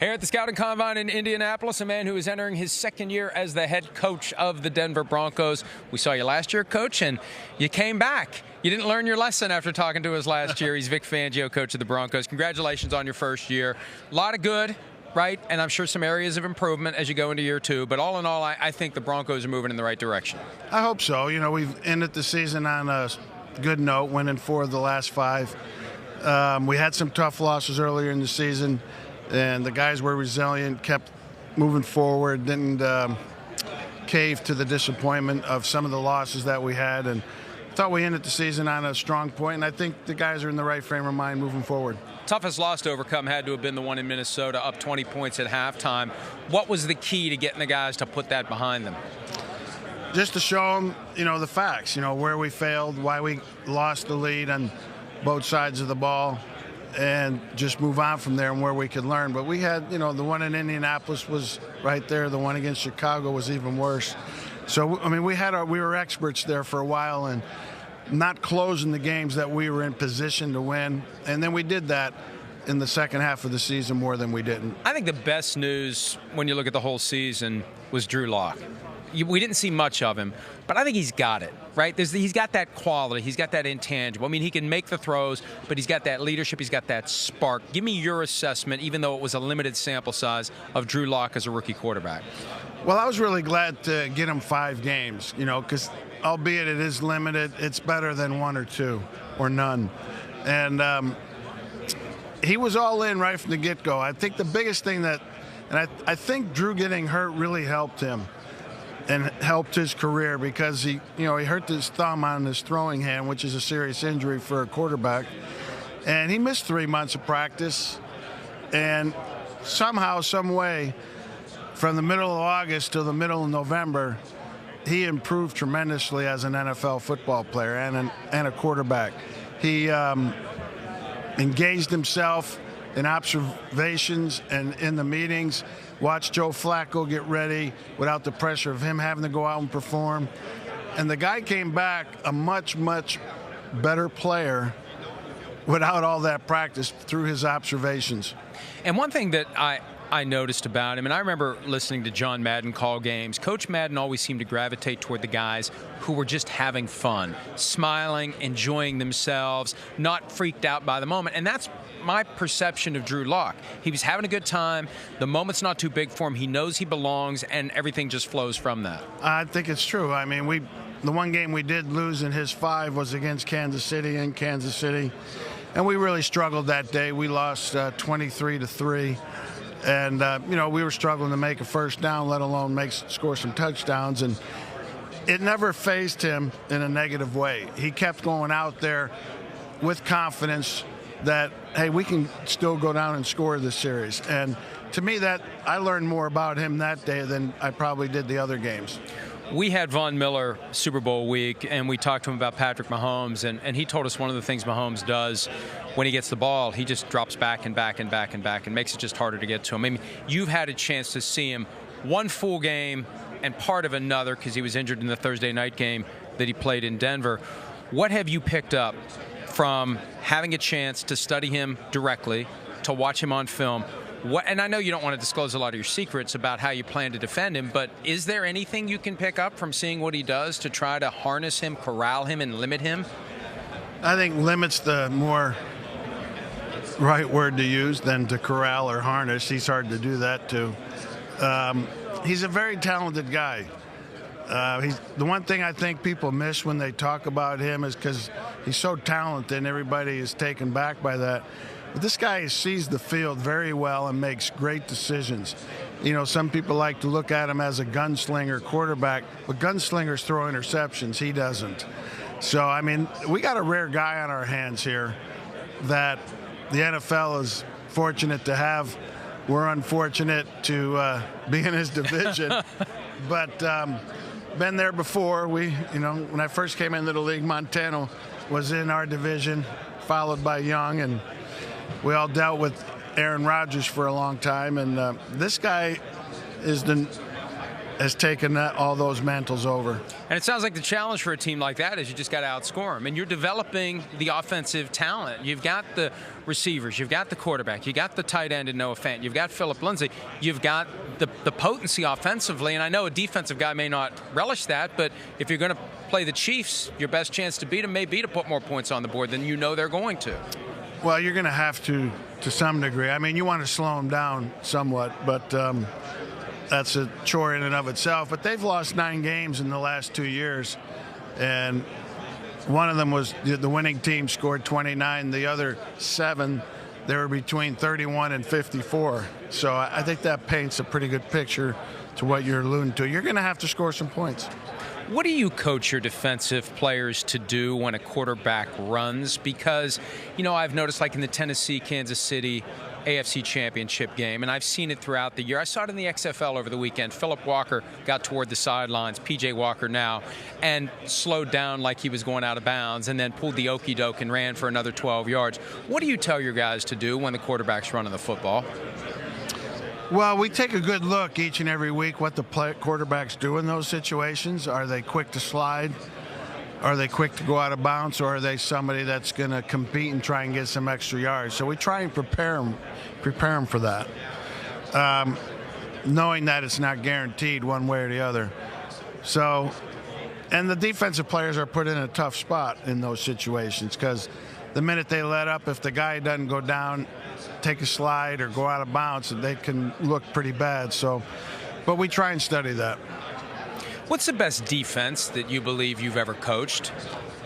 Here at the Scouting Combine in Indianapolis, a man who is entering his second year as the head coach of the Denver Broncos. We saw you last year, Coach, and you came back. You didn't learn your lesson after talking to us last year. He's Vic Fangio, coach of the Broncos. Congratulations on your first year. A lot of good, right? And I'm sure some areas of improvement as you go into year two. But all in all, I think the Broncos are moving in the right direction. I hope so. You know, we've ended the season on a good note, winning 4 of the last 5. We had some tough losses earlier in the season, and the guys were resilient, kept moving forward, didn't cave to the disappointment of some of the losses that we had, and thought we ended the season on a strong point, and I think the guys are in the right frame of mind moving forward. Toughest loss to overcome had to have been the one in Minnesota, up 20 points at halftime. What was the key to getting the guys to put that behind them? Just to show them, you know, the facts, you know, where we failed, why we lost the lead on both sides of the ball, and just move on from there and where we could learn. But we had, you know, the one in Indianapolis was right there. The one against Chicago was even worse. So, I mean, we were experts there for a while and not closing the games that we were in position to win. And then we did that in the second half of the season more than we didn't. I think the best news when you look at the whole season was Drew Lock. We didn't see much of him, but I think he's got it, right? He's got that quality. He's got that intangible. I mean, he can make the throws, but he's got that leadership. He's got that spark. Give me your assessment, even though it was a limited sample size, of Drew Lock as a rookie quarterback. Well, I was really glad to get him 5 games, you know, because albeit it is limited, it's better than 1 or 2 or none. And he was all in right from the get-go. I think the biggest thing I think Drew getting hurt really helped him and helped his career, because he hurt his thumb on his throwing hand, which is a serious injury for a quarterback. And he missed 3 months of practice. And somehow, some way, from the middle of August to the middle of November, he improved tremendously as an NFL football player and a quarterback. He engaged himself in observations and in the meetings, watched Joe Flacco get ready without the pressure of him having to go out and perform. And the guy came back a much, much better player without all that practice through his observations. And one thing that I noticed about him, and I remember listening to John Madden call games, Coach Madden always seemed to gravitate toward the guys who were just having fun, smiling, enjoying themselves, not freaked out by the moment. And that's my perception of Drew Lock. He was having a good time. The moment's not too big for him. He knows he belongs, and everything just flows from that. I think it's true. I mean, the one game we did lose in his 5 was against Kansas City in Kansas City, and we really struggled that day. We lost 23-3. And, we were struggling to make a first down, let alone score some touchdowns. And it never fazed him in a negative way. He kept going out there with confidence that, hey, we can still go down and score this series. And to me, that I learned more about him that day than I probably did the other games. We had Von Miller Super Bowl week, and we talked to him about Patrick Mahomes, and he told us one of the things Mahomes does when he gets the ball, he just drops back and back and back and back and makes it just harder to get to him. I mean, you've had a chance to see him one full game and part of another, because he was injured in the Thursday night game that he played in Denver. What have you picked up from having a chance to study him directly, to watch him on film? And I know you don't want to disclose a lot of your secrets about how you plan to defend him, but is there anything you can pick up from seeing what he does to try to harness him, corral him, and limit him? I think limit's the more right word to use than to corral or harness. He's hard to do that too. He's a very talented guy. The one thing I think people miss when they talk about him is because he's so talented and everybody is taken back by that. But this guy sees the field very well and makes great decisions. You know, some people like to look at him as a gunslinger quarterback, but gunslingers throw interceptions. He doesn't. So, I mean, we got a rare guy on our hands here that the NFL is fortunate to have. We're unfortunate to be in his division. But been there before. When I first came into the league, Montana was in our division, followed by Young, and we all dealt with Aaron Rodgers for a long time. And this guy is has taken all those mantles over. And it sounds like the challenge for a team like that is you just got to outscore them. And you're developing the offensive talent. You've got the receivers. You've got the quarterback. You've got the tight end in Noah Fant. You've got Phillip Lindsay. You've got the potency offensively. And I know a defensive guy may not relish that, but if you're going to play the Chiefs, your best chance to beat them may be to put more points on the board than you know they're going to. Well, you're going to have to some degree. I mean, you want to slow them down somewhat, but that's a chore in and of itself. But they've lost 9 games in the last 2 years, and one of them was the winning team scored 29. The other 7, they were between 31 and 54. So I think that paints a pretty good picture to what you're alluding to. You're going to have to score some points. What do you coach your defensive players to do when a quarterback runs? Because, you know, I've noticed like in the Tennessee-Kansas City AFC Championship game, and I've seen it throughout the year. I saw it in the XFL over the weekend. Philip Walker got toward the sidelines, P.J. Walker now, and slowed down like he was going out of bounds and then pulled the okey doke and ran for another 12 yards. What do you tell your guys to do when the quarterback's running the football? Well, we take a good look each and every week what the quarterbacks do in those situations. Are they quick to slide? Are they quick to go out of bounds? Or are they somebody that's going to compete and try and get some extra yards? So we try and prepare them for that, knowing that it's not guaranteed one way or the other. So, and the defensive players are put in a tough spot in those situations because the minute they let up, if the guy doesn't go down, take a slide or go out of bounds, they can look pretty bad. So, but we try and study that. What's the best defense that you believe you've ever coached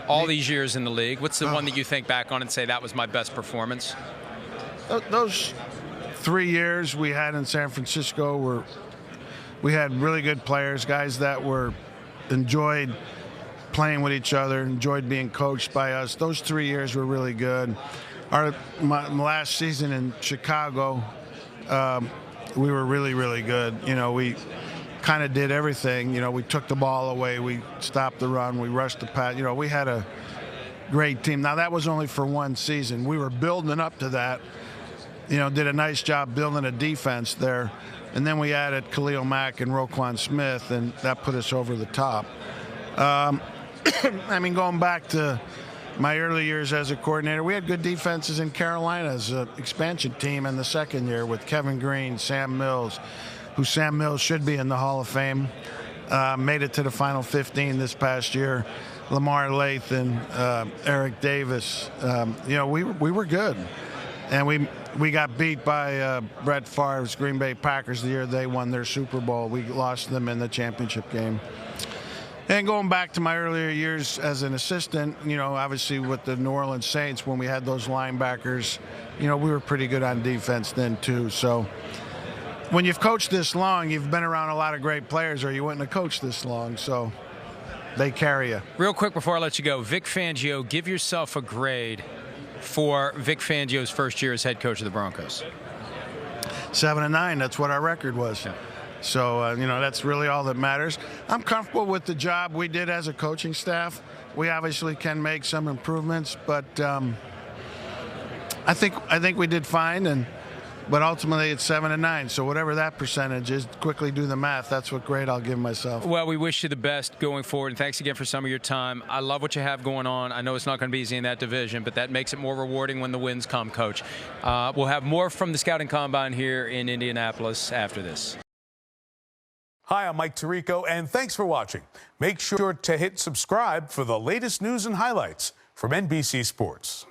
all these years in the league? What's the one that you think back on and say that was my best performance? Those 3 years we had in San Francisco we had really good players, guys that enjoyed playing with each other, enjoyed being coached by us. Those 3 years were really good. My last season in Chicago, we were really, really good. You know, we kind of did everything. You know, we took the ball away, we stopped the run, we rushed the pass. You know, we had a great team. Now, that was only for one season. We were building up to that. You know, did a nice job building a defense there. And then we added Khalil Mack and Roquan Smith, and that put us over the top. I mean, going back to my early years as a coordinator, we had good defenses in Carolina as an expansion team in the second year with Kevin Green, Sam Mills, who Sam Mills should be in the Hall of Fame, made it to the Final 15 this past year. Lamar Lathan, Eric Davis. You know, we were good. And we got beat by Brett Favre's Green Bay Packers the year they won their Super Bowl. We lost them in the championship game. And going back to my earlier years as an assistant, you know, obviously with the New Orleans Saints, when we had those linebackers, you know, we were pretty good on defense then too. So when you've coached this long, you've been around a lot of great players, or you wouldn't have coached this long. So they carry you. Real quick before I let you go, Vic Fangio, give yourself a grade for Vic Fangio's first year as head coach of the Broncos. 7-9. That's what our record was. Yeah. So, you know, that's really all that matters. I'm comfortable with the job we did as a coaching staff. We obviously can make some improvements, but I think we did fine. But ultimately, it's 7-9. So whatever that percentage is, quickly do the math. That's what grade I'll give myself. Well, we wish you the best going forward, and thanks again for some of your time. I love what you have going on. I know it's not going to be easy in that division, but that makes it more rewarding when the wins come, Coach. We'll have more from the Scouting Combine here in Indianapolis after this. Hi, I'm Mike Tirico, and thanks for watching. Make sure to hit subscribe for the latest news and highlights from NBC Sports.